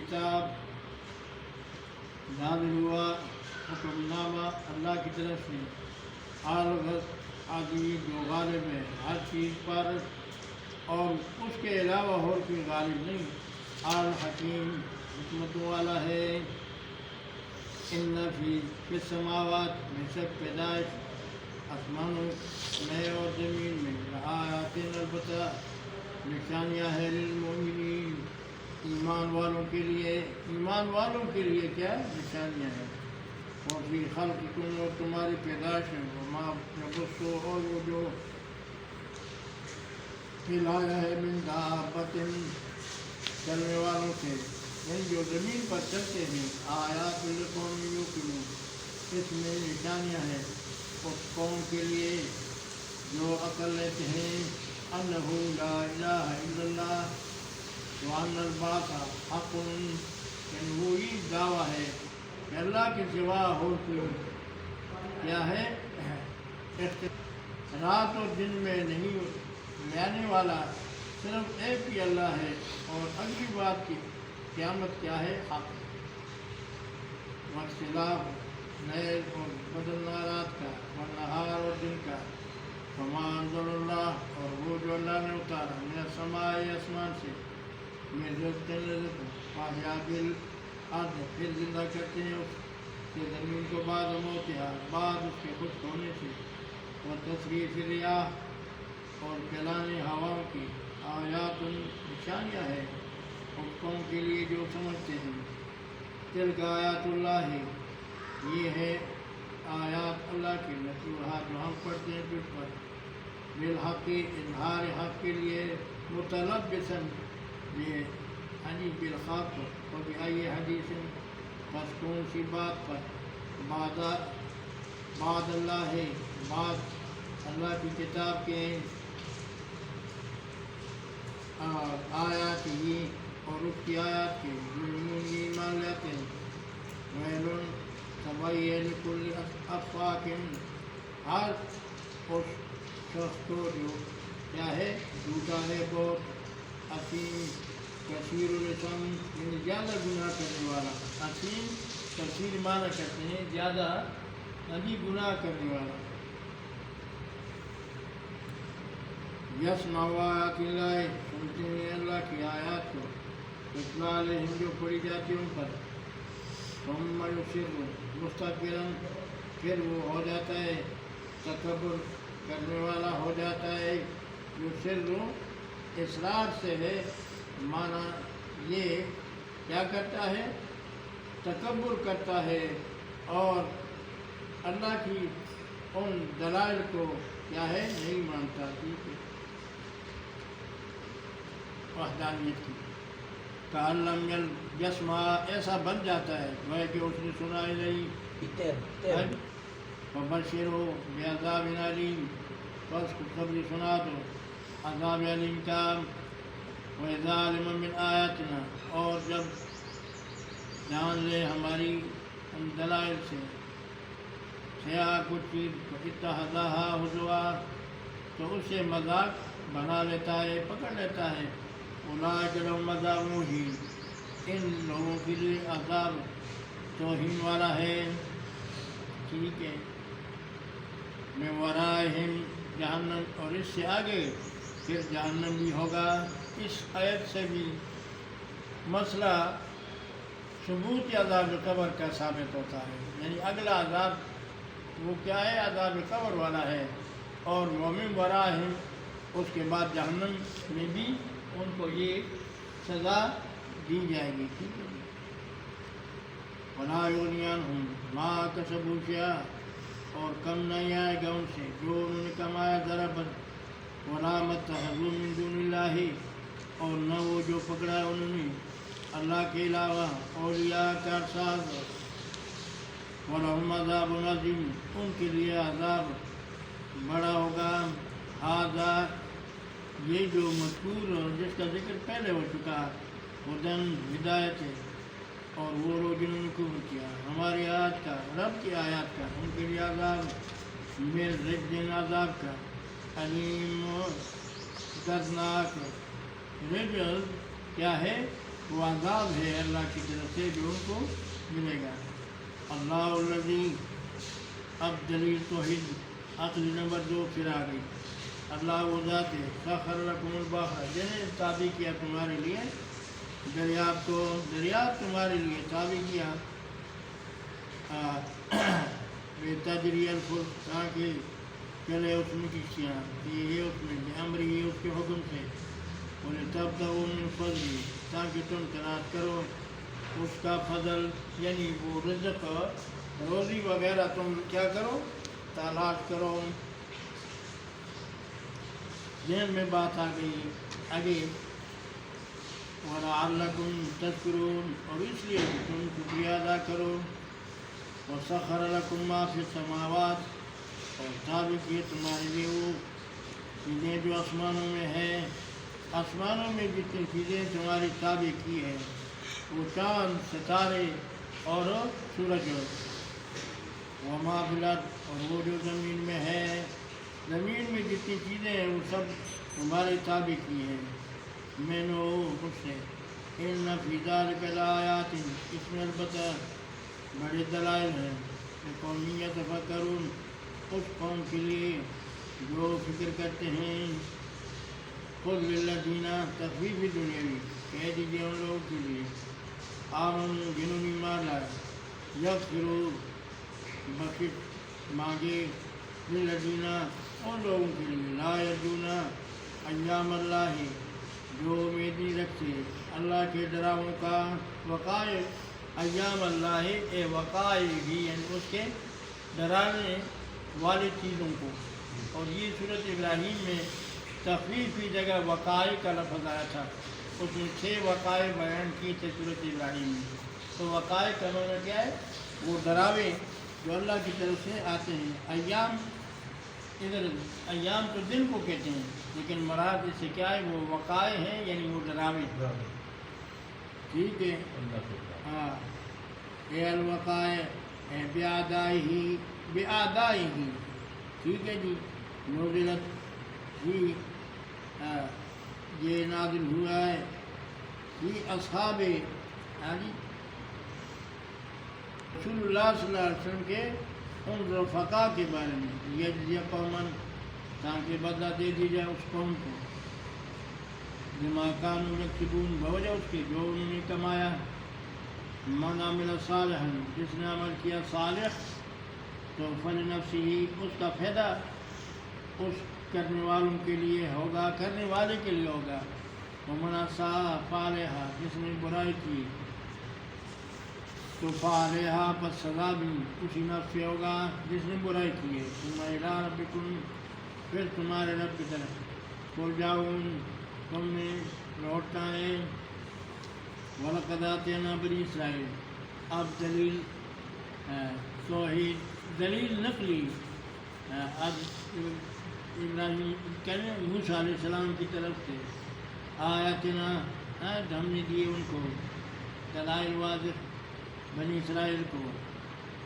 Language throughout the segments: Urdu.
کتاب نازل ہوا حکم نامہ اللہ کی طرف سے الغرض عزیز جو غالب ہے ہر چیز پر اور اس کے علاوہ اور کوئی غالب نہیں الحکیم حکمتوں والا ہے ان فی السماوات بے شک پیدائش آسمانوں میں اور زمین میں لآیات البتہ نشانیاں ہے للمؤمنین ایمان والوں کے لیے کیا نشانیاں ہیں اور فی خلقکم اور تمہاری پیدائش میں وما یبث اور وہ جو پھیلایا ہے من دابۃ چلنے والوں سے یعنی جو زمین پر چلتے ہیں آیات لقوم یوقنون اس میں نشانیاں ہیں اس قوم کے لیے جو عقل لیتے ہیں انہ لا الہ الا اللہ وان البعث حق یعنی وہی دعویٰ ہے کہ اللہ کے سوا اور کوئی کیا ہے رات اور دن میں نہیں لانے والا صرف ایک ہی اللہ ہے اور اگلی بات کی قیامت کیا ہے حق واختلاف نیل اور بدلنا رات کا ونہار اور دن کا فما انزل اللہ اور وہ جو اللہ نے اتارا من السماء آسمان سے میں رزق فاحیا بالارض پھر زندہ کرتے ہیں اس سے زمین کو بعد موتها بعد اس کے خشک ہونے سے وتصریف الریاح اور پھیلانے ہواؤں کی آیات نشانیاں ہے اس قوم کے لیے جو سمجھتے ہیں تلک آیات اللہ یہ ہے آیات اللہ کی نتلوہا جو ہم پڑھتے ہیں تجھ پر بالحق اظہار حق کے لیے متلبسن یہ حدیث بالخاق اور بآئی حدیث بس کون سی بات پر بعد اللہ ہے بعد اللہ کی کتاب کے آیات ہی اور اس کی آیات کے جو ایمان لیتے ہیں ویلن تبعی لکل افاق ہر اس شخص کو جو کیا ہے جھوٹا ہے بہت عظیم کثیر الاسم یعنی زیادہ گناہ کرنے والا عظیم کثیر معنی کرتے ہیں زیادہ گناہ کرنے والا یسمع آیات اللہ سنتے ہیں اللہ کی آیات کو اطلاع علیہم جو پڑھی جاتی ان پر ثم یصر مستكبرا پھر وہ ہو جاتا ہے تکبر کرنے والا ہو جاتا ہے یصر اصرار سے ہے معنی یہ کیا کرتا ہے تکبر کرتا ہے اور اللہ کی ان دلائل کو کیا ہے نہیں مانتا ٹھیک ہے وحدانیت کی کعلم یسمع ایسا بن جاتا ہے وہ کہ اس نے سنا ہی نہیں فبشرہ بعذاب علیم بس خوشخبری سنا دو عذاب علیم کا وَإِذَا عَلِمَ مِنْ آیاتنا اور جب جان لے ہماری ان دلائل سے سیاہ کچھ چیز اتخذہا ہزوا تو اسے مذاق بنا لیتا ہے پکڑ لیتا ہے اولئک لہم عذاب مہین ان لوگوں کے لیے عذاب توہین والا ہے ٹھیک ہے من ورائہم جہنم اور اس سے آگے پھر جہنم بھی ہوگا اس آیت سے بھی مسئلہ ثبوت عذاب قبر کا ثابت ہوتا ہے یعنی اگلا عذاب وہ کیا ہے عذاب قبر والا ہے اور ومن ورائہم اس کے بعد جہنم میں بھی ان کو یہ سزا دی جائے گی ٹھیک ہے وَلَا يُغْنِيَنْهُمْ مَا كَسَبُوا شَيْئًا اور کم نہیں آئے گا ان سے جو انہوں نے کمایا ذرا بد وَلَا مَا اتَّخَذُوا مِن دُونِ اللَّهِ اور نہ وہ جو پکڑا انہوں نے اللہ کے علاوہ اولیاء کارساز وَلَهُمْ عَذَابٌ عَظِيمٌ ان کے لیے عذاب بڑا ہوگا ہذا یہ جو مذکور جس کا ذکر پہلے ہو چکا ہدن ہدایت ہے اور وہ لوگ جنہوں نے کفر کیا ہماری آیات کا رب کی آیات کا ان کے لیے عذاب میں رجل عذاب کا علیم دردناک رجل کیا ہے وہ عذاب ہے اللہ کی طرف سے جو ان کو ملے گا۔ اللہ الذی، اب دلیل توحید عقلی نمبر 2 پھر آ گئی۔ اللہ وہ ذات ہے سخر لکم البحر، جنہیں تابع کیا تمہارے لیے دریاب کو، دریاب تمہارے لیے تابع کیا بے تجری الفلک، تاکہ چلے اس میں کشتیاں، یہ اس میں امری، اس کے حکم سے، انہیں تب تک من فضل، تاکہ تم تلاش کرو اس کا فضل، یعنی وہ رزق روزی وغیرہ تم کیا کرو، تلاش کرو۔ ذہن میں بات آ گئی آگے، وَلَعَلَّكُمْ تَشْكُرُونَ، اور اس لیے کہ تم شکریہ ادا کرو۔ وَسَخَّرَ لَكُم مَّا فِي السَّمَاوَاتِ، اور تابع کیے تمہارے لیے وہ چیزیں جو آسمانوں میں ہے، آسمانوں میں جتنی چیزیں تمہاری تابع کی ہے، وہ چاند، ستارے اور سورج، وَمَا فِي الْأَرْضِ، اور وہ جو زمین میں ہے، زمین میں جتنی چیزیں ہیں وہ سب تمہارے تابع کی ہیں، میں نے اس سے ان فی ذلک لآیات، اس میں البتہ بڑے دلائل ہیں، قوم یتفکرون، اس قوم کے لیے جو فکر کرتے ہیں۔ قل للذین، تخفیف دنیاوی، کہہ دیجیے ان لوگوں کے لیے آمنوا، جنہوں نے ایمان لایا، یغفروا، بخشش مانگے، للذین، ان لوگوں کے لیے لا یرجون ایام اللہ، جو امید نہیں رکھتے اللہ کے ڈراؤں کا، وقائع ایام اللہ، اے وقائع بھی، یعنی اس کے ڈرانے والی چیزوں کو۔ اور یہ سورۃ ابراہیم میں تخفیف کی جگہ وقائع کا لفظ آیا تھا، اس میں 6 وقائع بیان کیے تھے سورۃ ابراہیم میں۔ تو وقائع کا معنی کیا ہے؟ وہ ڈراوے جو اللہ کی طرف سے آتے ہیں۔ ایام، ادھر ایام تو دن کو کہتے ہیں، لیکن مراد اس سے کیا ہے؟ وہ وقائع ہیں، یعنی وہ ڈراوے، ٹھیک ہے؟ ہاں، اے الوقائع، اے بِأَعْدَائِهِ، ٹھیک ہے جی۔ نزلت ہی، یہ نازل ہوا ہے فی اصحاب، ہاں جی، رسول اللہ صلی اللہ علیہ وسلم کے ان رفقا کے بارے میں، یجزی قوماً، تاکہ بدلہ دے دی جائے اس قوم کو، بما کانوا یکسبون، بوجہ اس کے جو انہوں نے کمایا، من عمل صالحا، جس نے عمل کیا صالح، تو فلنفسہ، اس کا فائدہ اس کرنے والوں کے لیے ہوگا، کرنے والے کے لیے ہوگا، ومن اساء فعلیہا، جس نے برائی کی تو فعلیہا، پس سزا بھی اسی نفس سے ہوگا جس نے برائی کی ہے۔ ثم الی ربکم، پھر تمہارے رب کی طرف ترجعون، تم نے لوٹنا ہے۔ وَلَقَدْ آتَيْنَا بَنِي اسرائیل، اب دلیل توحید، دلیل نقلی، اب ابراہیم کہنے موسیٰ علیہ السلام کی طرف سے آیاتنا، ہم نے دیے ان کو دلائل واضح، بنی اسرائیل کو،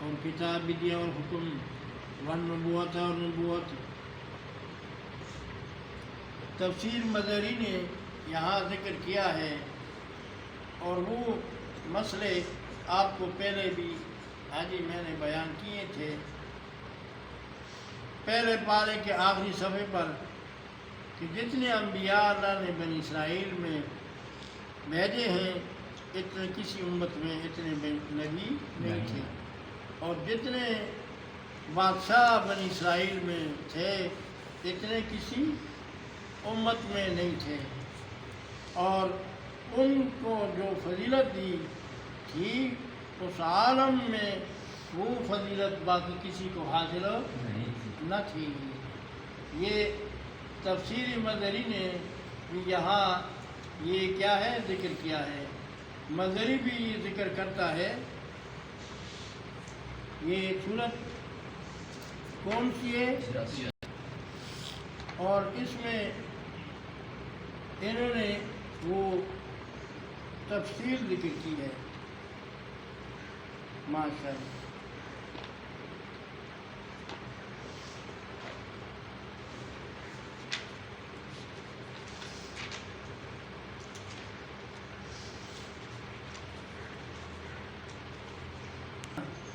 اور کتاب بھی دیا اور حکم، والنبوت، اور نبوت۔ تفسیر مظہری نے یہاں ذکر کیا ہے، اور وہ مسئلے آپ کو پہلے بھی میں نے بیان کیے تھے، پہلے پارے کے آخری صفحے پر، کہ جتنے انبیاء اللہ نے بنی اسرائیل میں بھیجے ہیں، اتنے کسی امت میں اتنے نبی نہیں تھے، اور جتنے بادشاہ بنی اسرائیل میں تھے اتنے کسی امت میں نہیں تھے، اور ان کو جو فضیلت دی تھی اس عالم میں، وہ فضیلت باقی کسی کو حاصل نہ تھی۔ یہ تفسیر مظہری نے یہاں یہ کیا ہے ذکر کیا ہے، مظہری بھی یہ ذکر کرتا ہے۔ یہ صورت کون سی ہے؟ اور اس میں انہوں نے وہ تفصیل ذکر کی ہے، ماشاء اللہ۔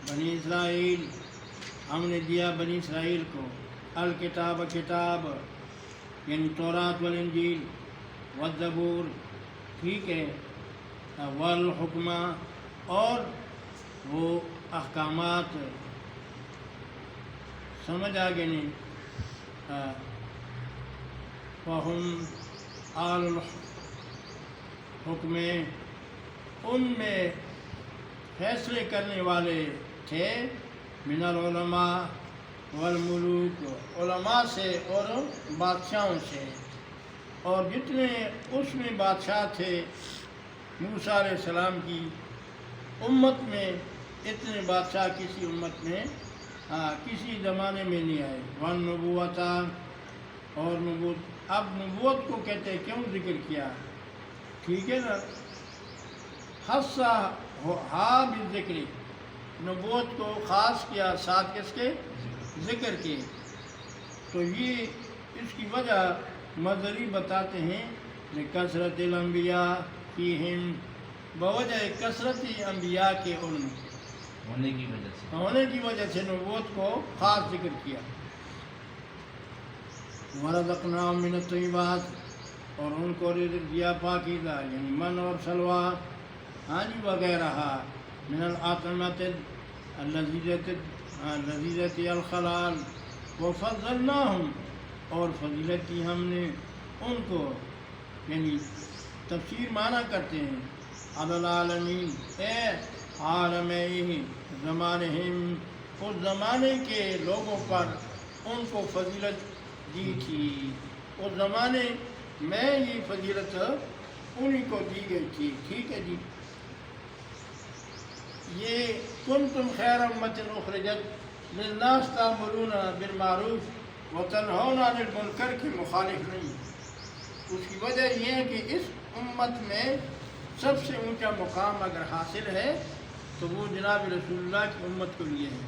بنی اسرائیل ہم نے دیا بنی اسرائیل کو الکتاب کتاب یعنی تورات والانجیل والزبور، ٹھیک ہے، والحکمہ اور وہ احکامات، سمجھ آگے نہیں، فہم آل الحکم، ان میں فیصلے کرنے والے تھے، من العلماء والملوک، علماء سے اور بادشاہوں سے، اور جتنے اس میں بادشاہ تھے موسیٰ علیہ السلام کی امت میں، اتنے بادشاہ کسی امت میں کسی زمانے میں نہیں آئے، والنبوۃ، اور نبوت، اب نبوت کو کہتے ہیں کیوں ذکر کیا، ٹھیک ہے نا، خاصہ ہاں بالذکر، نبوت کو خاص کیا ساتھ کس کے، ذکر کے، تو یہ اس کی وجہ مظہری بتاتے ہیں لکثرت الانبیاء فیہم، بوجہ کثرت انبیاء کے ان ہونے کی وجہ سے نبوت کو خاص ذکر کیا، ورزقناہم من الطیبات، اور ان کو رزق دیا پاکیزہ، یعنی من اور سلوہ، ہاں جی، وغیرہ، من الاطعمۃ اللذیذۃ الحلال، وفضلناہم، اور فضیلت کی ہم نے ان کو، یعنی تفسیر معنی کرتے ہیں علی العالمین، اے عالمین زمانہم، اس زمانے کے لوگوں پر ان کو فضیلت دی تھی، اس زمانے میں یہ فضیلت انہی کو دی گئی تھی، ٹھیک ہے جی۔ یہ کنتم خیر امۃ اخرجت للناس تأمرون بالمعروف وتنہون عن المنکر کی مخالف نہیں، اس کی وجہ یہ ہے کہ اس امت میں سب سے اونچا مقام اگر حاصل ہے تو وہ جناب رسول اللہ کی امت کو لیے ہے۔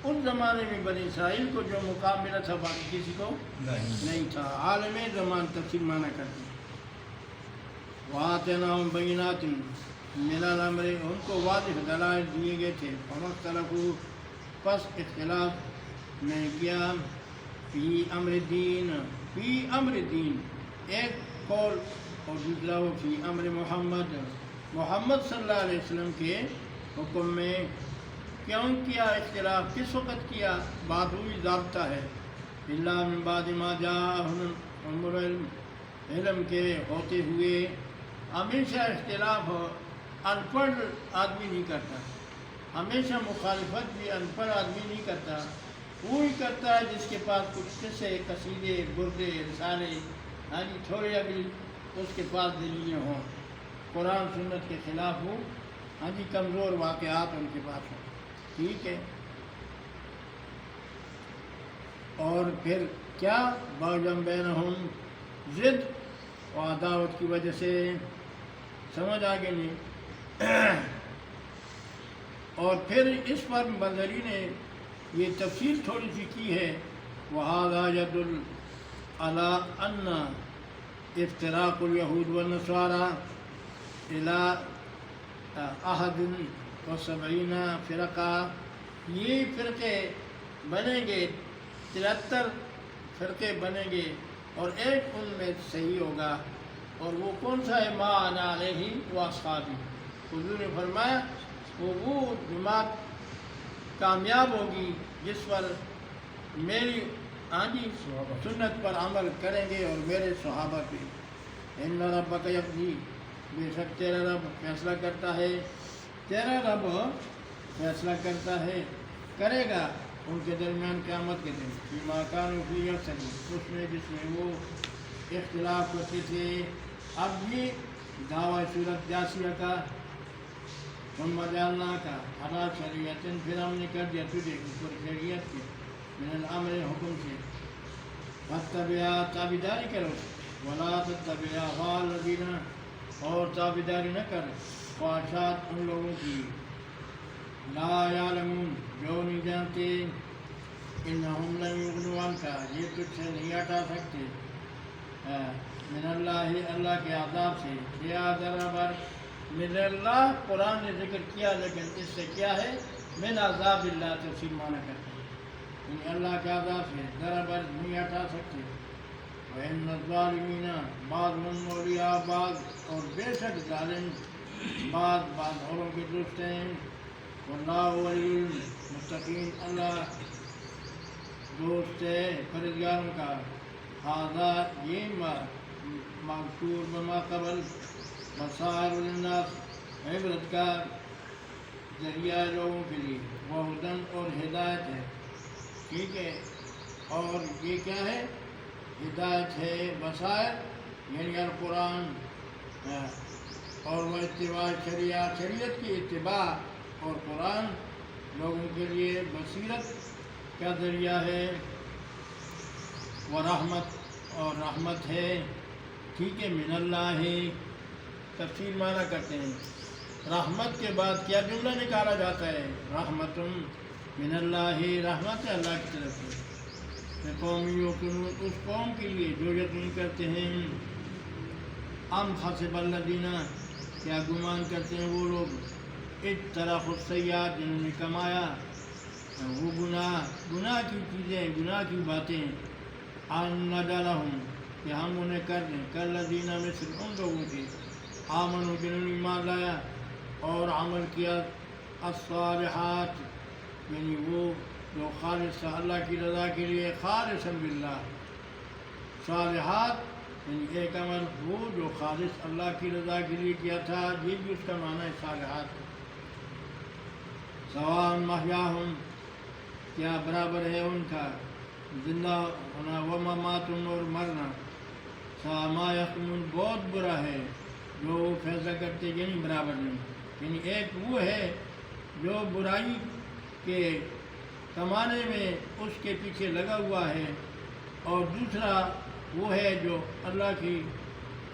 اس زمانے میں بنی اسرائیل کو جو مقام ملا تھا باقی کسی کو نہیں تھا، عالم زمان تفسیر معنی کرتے ہیں۔ وَآتَيْنَاهُمْ بَيِّنَاتٍ مِنَ الْأَمْرِ، ان کو واضح دلائل دیے گئے تھے، فَمَا اخْتَلَفُوا، پس اختلاف نہیں کیا، فی امر الدین، فی امر الدین، ایک قول، اور دوسرا وہ فی امر محمد، محمد صلی اللہ علیہ وسلم کے حکم میں، کیوں کیا اختلاف، کس وقت کیا، بات ہوئی ضابطہ ہے، الا من بعد ما جاءہم العلم، علم کے ہوتے ہوئے، ہمیشہ اختلاف ان پڑھ آدمی نہیں کرتا، ہمیشہ مخالفت بھی ان پڑھ آدمی نہیں کرتا، وہی کرتا ہے جس کے پاس کچھ قصے، قصیدے، بردے، رسالے، ہاں جی، تھوڑے ابھی اس کے پاس دلیلیں ہوں، قرآن سنت کے خلاف ہو، ہاں جی، کمزور واقعات ان کے پاس ہوں، ٹھیک ہے۔ اور پھر کیا، باغم بینہم، ضد و عداوت کی وجہ سے، سمجھ آگے نہیں، اور پھر اس پر مظہری نے یہ تفصیل تھوڑی سی کی ہے، وَهَذَا يَدُلُّ عَلَىٰ أَنَّ افتراق اليہود والنصارى إلى 71 فرقہ، یہ فرقے بنیں گے، 73 فرقے بنیں گے، اور ایک ان میں صحیح ہوگا، اور وہ کون سا ہے، ما انا علیہ واصحابی، حضور نے فرمایا وہ جماعت کامیاب ہوگی جس پر میری آنجی سنت پر عمل کریں گے اور میرے صحابہ پہ۔ ان ربک یقضی، بے شک تیرا رب فیصلہ کرتا ہے، تیرا رب فیصلہ کرتا ہے، کرے گا ان کے درمیان قیامت کے دن، فیما کانوا فیہ یختلفون، اس میں جس میں وہ اختلاف کرتے تھے۔ اب یہ دعویٰ صورت جاسیہ کا، ثم جعلناک علی شریعۃ، پھر ہم نے کر دیا تجھے اوپر شریعت کے، من الامر، حکم سے، فاتبع، تابعداری کرو، ولا تتبع اہواء الذین، اور تابعداری نہ کر خواہشات ان لوگوں کی، لا یعلمون، جو نہیں جانتے، انہم لن یغنوا عنک، یہ تجھ سے نہیں ہٹا سکتے، من اللہ، اللہ کے عذاب سے، یا ذرا بر، من اللہ قرآن نے ذکر کیا، لیکن اس سے کیا ہے، من عذاب اللہ تفسیر معنی کرتے ہیں یعنی اللہ کے عذاب سے ذرا بر نہیں ہٹا سکتے. وَإِنَّ الظَّالِمِينَ بَعْضُهُمْ أَوْلِيَاءُ بَعْضٍ اور بے شک ظالم بعض اوروں کے دوست ہیں. وَاللَّهُ وَلِيُّ الْمُتَّقِينَ اللہ دوست ہے پرہیزگاروں کا. ھذا یہ مذکور بما قبل بصائر للناس عبرت کا ذریعہ لوگوں کے لیے وہدن اور ہدایت ہے. ٹھیک ہے. اور یہ کیا ہے؟ ہدایت ہے. بصائر یعنی القرآن اور وہ اتباع شریعت کی اتباع اور قرآن لوگوں کے لیے بصیرت کا ذریعہ ہے. وہ رحمت اور رحمت ہے. ٹھیک ہے. من اللہ ہے. تفسیر معنی کرتے ہیں رحمت کے بعد کیا جملہ نکالا جاتا ہے؟ رحمت من اللہ ہے. رحمت ہے اللہ کی طرف سے. قوم یوقنون اس قوم کے لیے جو یقین کرتے ہیں. ام حسب الذین کیا گمان کرتے ہیں وہ لوگ اجترحوا السیئات جنہوں نے کمایا وہ گناہ کی چیزیں گناہ کی باتیں ان نجعلہم کہ ہم انہیں کر دیں کالذین مثل ان لوگوں کے آمنوا جنہوں نے ایمان لایا اور عمل کیا الصالحات یعنی وہ جو خالص اللہ کی رضا کے لیے خالصا باللہ. صالحات یعنی ایک عمل وہ جو خالص اللہ کی رضا کے لیے کیا تھا یہ بھی اس کا معنی ہے صالحات. سواء محیاہم کیا برابر ہے ان کا زندہ ہونا و مماتہم اور مرنا. سواء ما یحکمون بہت برا ہے جو وہ فیصلہ کرتے یعنی برابر نہیں. یعنی ایک وہ ہے جو برائی کے کمانے میں اس کے پیچھے لگا ہوا ہے اور دوسرا وہ ہے جو اللہ کی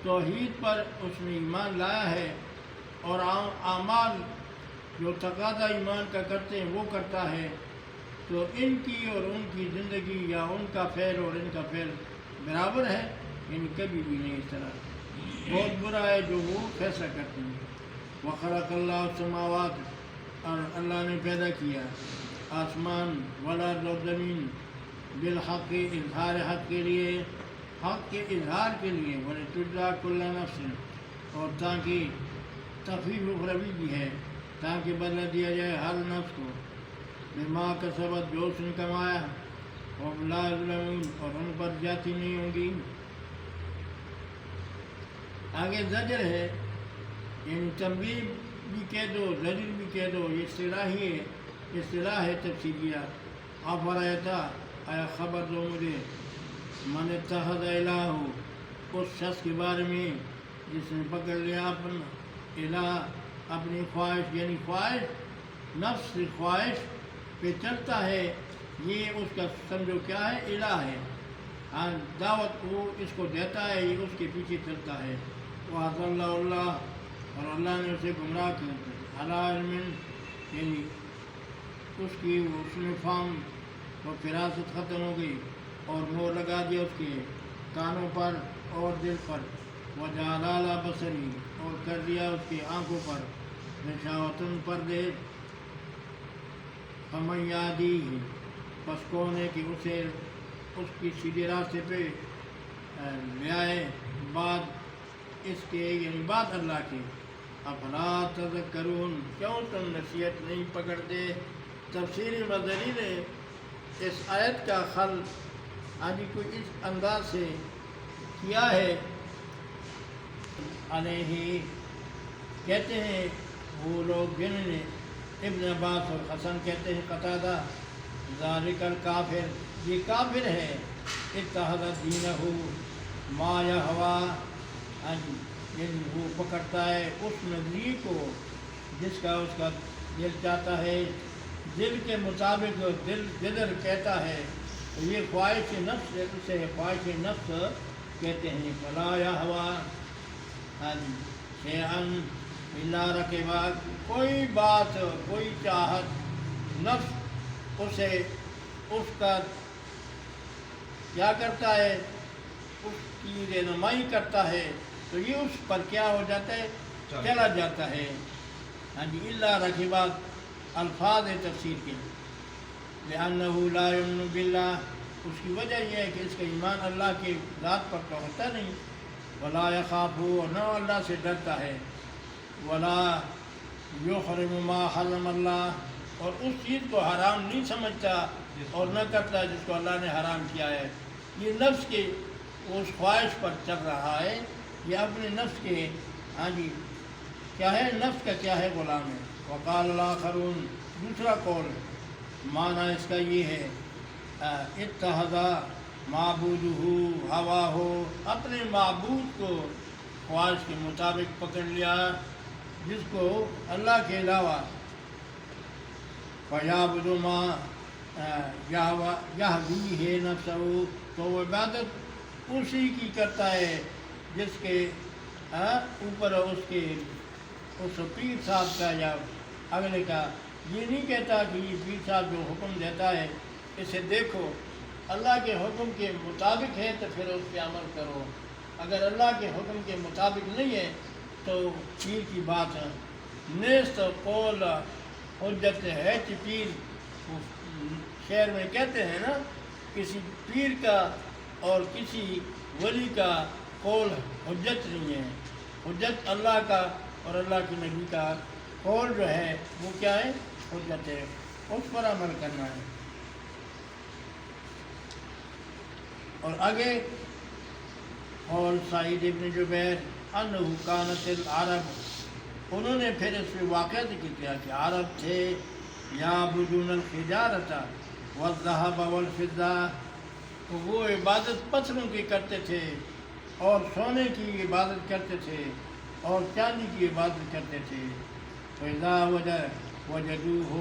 توحید پر اس نے ایمان لایا ہے اور اعمال جو تقاضا ایمان کا کرتے ہیں وہ کرتا ہے. تو ان کی اور ان کی زندگی یا ان کا فعل اور ان کا فعل برابر ہے یعنی کبھی بھی نہیں. اس طرح بہت برا ہے جو وہ فیصلہ کرتے ہیں. وخلق اللہ السماوات اور اللہ نے پیدا کیا آسمان والارض اور زمین بالحق اظہار حق کے لیے حق کے اظہار کے لیے وَلِتُجْزَىٰ كُلُّ نَفْسٍ اور تاکہ تخفیف اخروی بھی ہے تاکہ بدلہ دیا جائے ہر نفس کو بما کسبت جو اس نے کمایا وَهُمْ لَا يُظْلَمُونَ اور ان پر زیادتی نہیں ہوگی. آگے زجر ہے یعنی تنبیہ بھی کہہ دو زجر بھی کہہ دو. یہ اصطلاح ہے تفسیریہ. افرایتا آیا خبر دو مجھے من اتخذ الہ اس شخص کے بارے میں جس نے پکڑ لیا اپنا الہ اپنی خواہش یعنی خواہش نفس خواہش پہ چلتا ہے. یہ اس کا سمجھو کیا ہے؟ الہ ہے. ہاں دعوت وہ اس کو دیتا ہے یہ اس کے پیچھے چلتا ہے. وَأَضَلَّهُ اللَّهُ اور اللہ نے اسے گمراہ کیا عَلَىٰ عِلْمٍ یعنی اس کی اس میں فہم و فراست ختم ہو گئی اور مور لگا دیا اس کے کانوں پر اور دل پر. وَجَعَلَ عَلَىٰ بَصَرِهِ اور کر دیا اس کی آنکھوں پر غِشَاوَةً پردے. فَمَن يَهْدِيهِ پس کون ہے کہ اسے اس کی سیدھے راستے پہ لے آئے بعد اس کے یعنی بعد اللہ کے. افلا تذکرون کیوں تم نصیحت نہیں پکڑتے؟ تفسیر مدنی نے اس آیت کا حل آدھی کوئی اس انداز سے کیا ہے. علیہ کہتے ہیں وہ لوگ جنہوں نے ابن عباس اور حسن کہتے ہیں قتادہ ذالک الکافر یہ کافر ہے. اتخذ دینہ ما یہویٰ یعنی وہ پکڑتا ہے اس نظریے کو جس کا اس کا دل چاہتا ہے دل کے مطابق دل جدر کہتا ہے. تو یہ خواہش نفس اسے خواہش نفس کہتے ہیں. فلا یہویٰ شیئا الا رکبہ کوئی بات کوئی چاہت نفس اسے اس کا کیا کرتا ہے اس کی رہنمائی کرتا ہے تو یہ اس پر کیا ہو جاتا ہے چلا جاتا ہے. ہاں جی اللہ رکبہ الفاظ تفسیر کے لأنه لا یؤمن باللہ، اس کی وجہ یہ ہے کہ اس کا ایمان اللہ کے ذات پر تو ہوتا نہیں، ولا یخاف، اور نہ اللہ سے ڈرتا ہے، ولا یحرم ما حرم اللہ، اور اس چیز کو حرام نہیں سمجھتا اور نہ کرتا جس کو اللہ نے حرام کیا ہے۔ یہ نفس کے اس خواہش پر چل رہا ہے، یہ اپنے نفس کے کیا ہے، نفس کا کیا ہے، غلام ہے۔ وقال الاخرون، دوسرا قول معنی اس کا یہ ہے اتخذ معبودہ ہواہ، اپنے معبود کو خواہش کے مطابق پکڑ لیا، جس کو اللہ کے علاوہ فیعبد ما یہویہ نفسہ، تو وہ عبادت اسی کی کرتا ہے جس کے اوپر اس پیر صاحب کا یا اگلے کا، یہ نہیں کہتا کہ یہ پیر صاحب جو حکم دیتا ہے اسے دیکھو، اللہ کے حکم کے مطابق ہے تو پھر اس پہ عمل کرو، اگر اللہ کے حکم کے مطابق نہیں ہے تو پیر کی بات ہے نیست قول حجت ہے کہ پیر، شعر میں کہتے ہیں نا، کسی پیر کا اور کسی ولی کا قول حجت نہیں ہے، حجت اللہ کا اور اللہ کے نبی کا قول جو ہے وہ کیا ہے، حجت ہے، اس پر عمل کرنا ہے۔ اور آگے قول سعید ابن جبیر انہ کانت العرب، انہوں نے پھر اس پہ واقعہ ذکر کیا کہ عرب تھے یعبدون الحجارۃ والذھب والفضہ، تو وہ عبادت پتھروں کی کرتے تھے اور سونے کی عبادت کرتے تھے اور چاندی کی عبادت کرتے تھے۔ فَإِذَا وَجَدُوهُ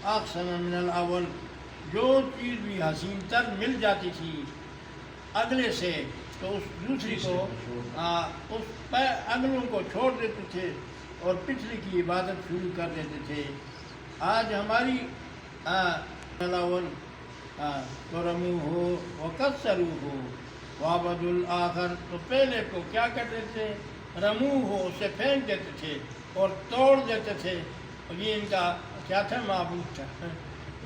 أَحْسَنَ مِنَ الْأَوَّلِ، جو چیز بھی حسین تر مل جاتی تھی اگلے سے تو اس دوسری کو اس اگلوں کو چھوڑ دیتے تھے اور پچھلی کی عبادت شروع کر دیتے تھے۔ آج ہماری الاول ترموہ وکسروہ وعبدوا الآخر، تو پہلے کو کیا کرتے تھے، رموہ، اسے پھینک دیتے تھے اور توڑ دیتے تھے، اور یہ ان کا کیا تھا، معبود تھا،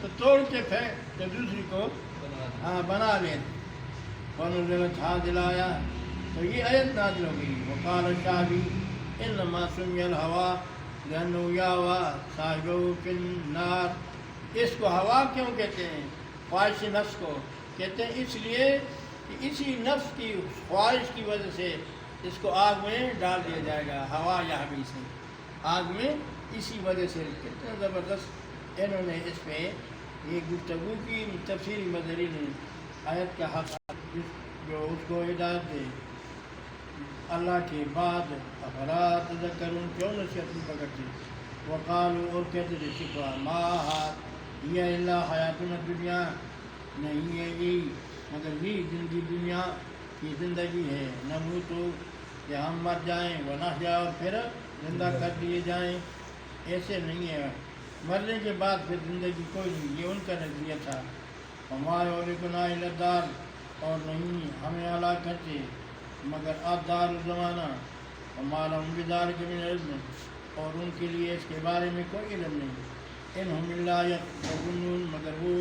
تو توڑ کے پھینک تو دوسری کو بنا لیتے۔ فنزلت هذه الآیہ، تو یہ آیت نازل ہو گئی۔ وقال الشعبی انما سمی الہوا لأنه یاوی صاحبہ فی النار، اس کو ہوا کیوں کہتے ہیں، خواہش نفس کو کہتے ہیں اس لیے کہ اسی نفس کی خواہش کی وجہ سے اس کو آگ میں ڈال دیا جائے گا، ہوا یحوی سے، آگ میں اسی وجہ سے۔ کتنا زبردست انہوں نے اس پہ یہ گفتگو کی، تفسیری مظہرین آیت کا حق جو اس کو ہدایت دے اللہ کے بعد، افلا تذکرون، کیوں نصیحت نہیں پکڑتے۔ وقالوا، اور کہتے تھے شکوا، ما ہی الا حیاتنا الدنیا، نہیں ہے یہ مگر یہ زندگی دنیا کی زندگی ہے، نموتو، کہ ہم مر جائیں، ونحیا، اور پھر زندہ کر دیے جائیں، ایسے نہیں ہے، مرنے کے بعد پھر زندگی کوئی نہیں، یہ ان کا نظریہ تھا۔ وما یہلکنا الا الدار، اور نہیں ہمیں ہلاک کرتے مگر الدار الزمانہ، وما لہم بذلک من علم، اور ان کے لیے اس کے بارے میں کوئی علم نہیں، ان ہم الا یظنون، مگر وہ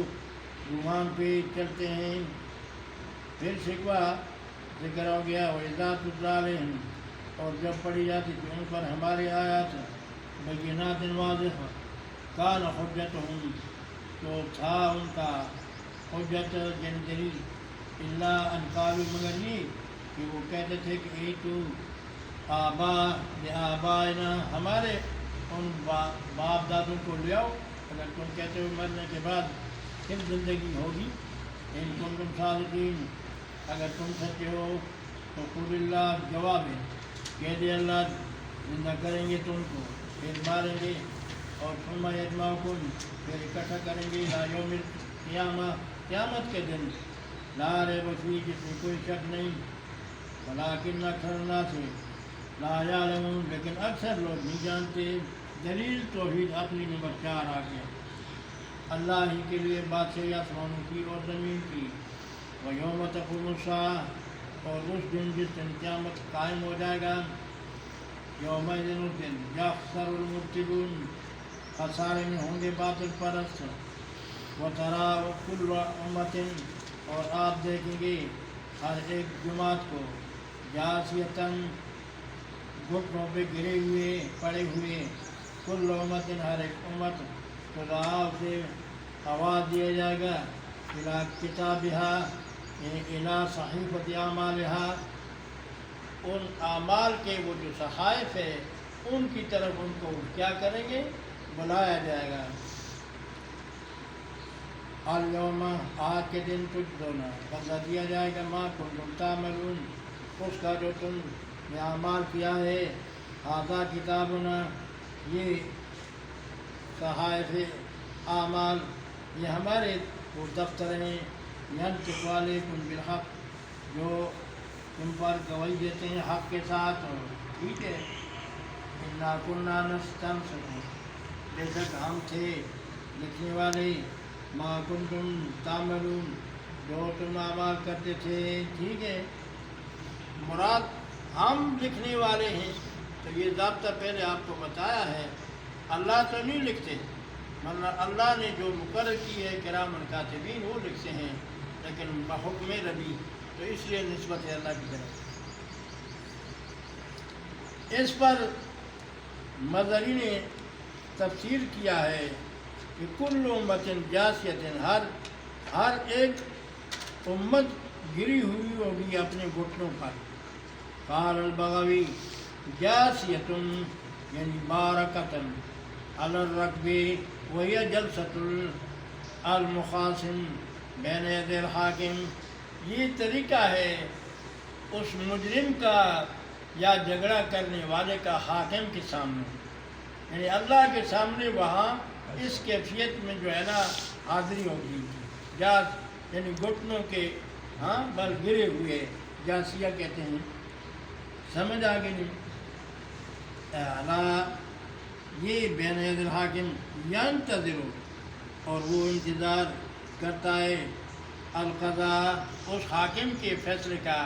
گمان پہ چلتے ہیں۔ پھر شکوہ ذکر ہو گیا، وَإِذَا تُتْلَىٰ عَلَيْهِمْ، اور جب پڑھی جاتی تھی ان پر ہماری آیات بینات واضح، کان حجتہم، تو تھا ان کا حجت یعنی دلیل، الا ان قالوا، مگر یہ کہ وہ کہتے تھے کہ ایتو آبائنا، ہمارے ان باپ دادوں کو لے آؤ، اگر تم کہتے ہو مرنے کے بعد پھر زندگی ہوگی، ان کنتم صادقین، اگر تم سچے ہو تو قل اللہ، جواب ہے کہہ دے اللہ زندہ کریں گے تم کو، پھر ماریں گے، اور ثم یجمعکم، پھر اکٹھا کریں گے، الی یوم القیامہ، قیامت کے دن، لا ریب فیہ، جس میں کوئی شک نہیں، ولکن اکثر الناس لا یعلمون، لیکن اکثر لوگ نہیں جانتے۔ دلیل توحید عقلی نمبر 4 آ گیا، اللہ ہی کے لیے بادشاہی آسمانوں کی اور زمین کی، ویوم تقوم الساعہ، اور اس دن جس دن قیامت قائم ہو جائے گا، یوم دن اس دن یخسر المبطلون، خسارے میں ہوں گے باطل پرست. وَتَرَىٰ كُلَّ أُمَّةٍ اور آپ دیکھیں گے ہر ایک جماعت کو جاسیتاً گھٹنوں پہ گرے ہوئے پڑے ہوئے. کل امت ہر ایک امت خدا سے آواز دیا جائے گا الی کتابها الی صحیفۃ اعمالها ان اعمال کے وہ جو صحائف ہے ان کی طرف ان کو کیا کریں گے بلایا جائے گا. الیوم آج کے دن تجزونا بدلہ دیا جائے گا ما کنتم تعملون اس کا جو تم نے اعمال کیا ہے. ھذا کتابنا یہ صحائف اعمال یہ ہمارے وہ دفتر ہیں. ینطق علیکم بالحق جو تم پر گواہی دیتے ہیں حق کے ساتھ. ٹھیک ہے. انا کنا نستنسخ بے شک ہم تھے لکھنے والے ما کنتم تعملون جو تم اعمال کرتے تھے. ٹھیک ہے. مراد ہم لکھنے والے ہیں تو یہ ضابطہ پہلے آپ کو بتایا ہے. اللہ تو نہیں لکھتے مطلب اللہ نے جو مقرر کی ہے کرام الکاتبین وہ لکھتے ہیں لیکن بحکم ربی تو اس لیے نسبت ہے اللہ کی طرف. اس پر مظہری نے تفسیر کیا ہے کہ کل امت جاسیت ہر ایک امت گری ہوئی ہوگی اپنے گھٹنوں پر. قال البغوی جاسیت یعنی بارکتن علی الرکب وہی جلسۃ المخاصم بین یدی الحاکم. یہ طریقہ ہے اس مجرم کا یا جھگڑا کرنے والے کا حاکم کے سامنے یعنی اللہ کے سامنے وہاں اس کیفیت میں جو ہے نا حاضری ہوگی. جاس یعنی گھٹنوں کے بل گرے ہوئے جاسیہ کہتے ہیں. سمجھ آگے نہیں. یہ بین ید الحاکم ینتظر اور وہ انتظار کرتا ہے القضاء اس حاکم کے فیصلے کا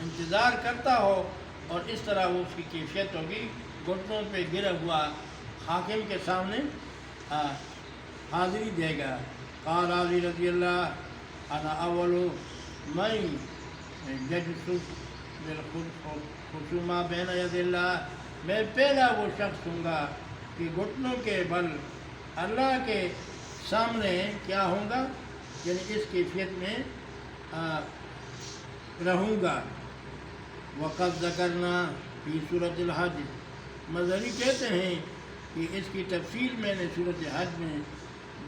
انتظار کرتا ہو اور اس طرح وہ اس کی کیفیت ہوگی گھٹنوں پہ گرا ہوا حاکم کے سامنے حاضری دے گا. قال علی رضی اللہ انا اول من یجلس بالخصومہ بین ید اللہ میں پہلا وہ شخص ہوں گا کہ گھٹنوں کے بل اللہ کے سامنے کیا ہوں گا یعنی اس کیفیت میں رہوں گا. وقت ذکرنا فی سورۃ الحج مظہری کہتے ہیں کہ اس کی تفصیل میں نے سورۃ حج میں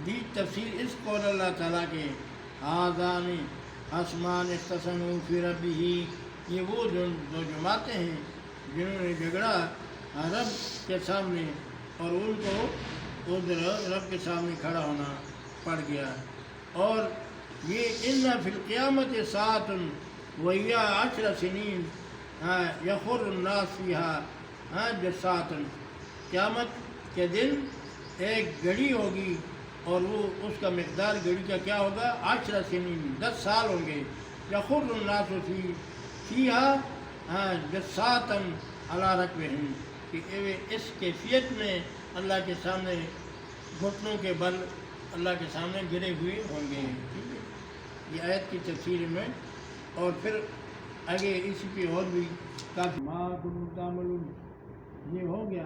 دی. تفصیل اس قول اللہ تعالیٰ کے ھذان خصمان اختصموا فی ربہ یہ وہ جو جماعتیں ہیں جنہوں نے جھگڑا رب کے سامنے اور ان کو ادھر رب کے سامنے کھڑا ہونا پڑ گیا. اور یہ ان فی القیامت ساعۃ وہی 10 سنین یخر الناس فیہا جساۃ قیامت کے دن ایک گھڑی ہوگی اور وہ اس کا مقدار گھڑی کا کیا ہوگا 10 سنین 10 سال ہوں گے. یخر الناس فیہا جساۃ علی رکبہم کہ اس کیفیت میں اللہ کے سامنے گھٹنوں کے بل اللہ کے سامنے گرے ہوئے ہوں گے. ٹھیک ہے. یہ آیت کی تفسیر میں اور پھر آگے اسی پہ اور بھی کافی ما کنتم تعملون یہ ہو گیا.